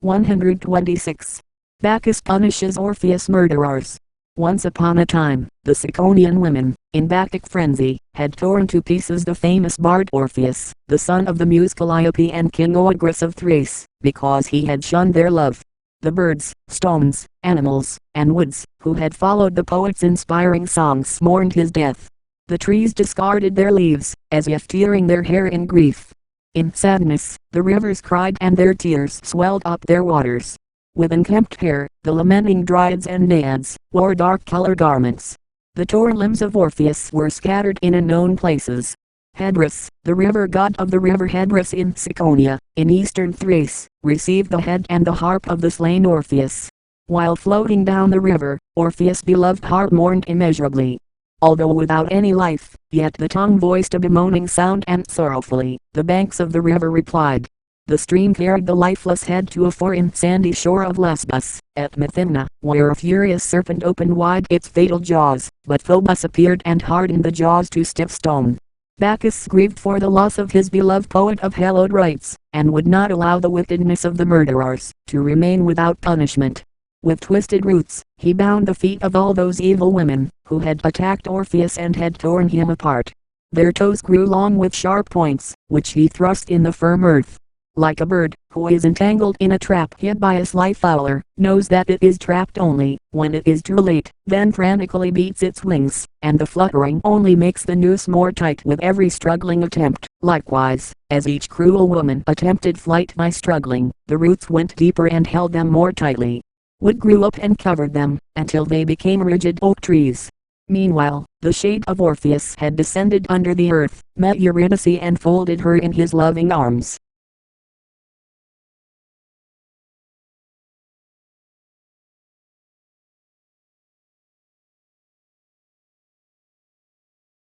126. Bacchus punishes Orpheus murderers. Once upon a time, the Ciconian women, in Bacchic frenzy, had torn to pieces the famous bard Orpheus, the son of the muse Calliope and King Oeagrus of Thrace, because he had shunned their love. The birds, stones, animals, and woods, who had followed the poet's inspiring songs, mourned his death. The trees discarded their leaves, as if tearing their hair in grief. In sadness, the rivers cried and their tears swelled up their waters. With unkempt hair, the lamenting dryads and naiads wore dark-colored garments. The torn limbs of Orpheus were scattered in unknown places. Hadrus, the river god of the river Hadrus in Ciconia, in eastern Thrace, received the head and the harp of the slain Orpheus. While floating down the river, Orpheus' beloved harp mourned immeasurably. Although without any life, yet the tongue voiced a bemoaning sound, and sorrowfully, the banks of the river replied. The stream carried the lifeless head to a foreign sandy shore of Lesbos, at Methymna, where a furious serpent opened wide its fatal jaws, but Phobos appeared and hardened the jaws to stiff stone. Bacchus grieved for the loss of his beloved poet of hallowed rites, and would not allow the wickedness of the murderers to remain without punishment. With twisted roots, he bound the feet of all those evil women, who had attacked Orpheus and had torn him apart. Their toes grew long with sharp points, which he thrust in the firm earth. Like a bird, who is entangled in a trap hid by a sly fowler, knows that it is trapped only when it is too late, then frantically beats its wings, and the fluttering only makes the noose more tight with every struggling attempt. Likewise, as each cruel woman attempted flight by struggling, the roots went deeper and held them more tightly. Wood grew up and covered them, until they became rigid oak trees. Meanwhile, the shade of Orpheus had descended under the earth, met Eurydice and folded her in his loving arms.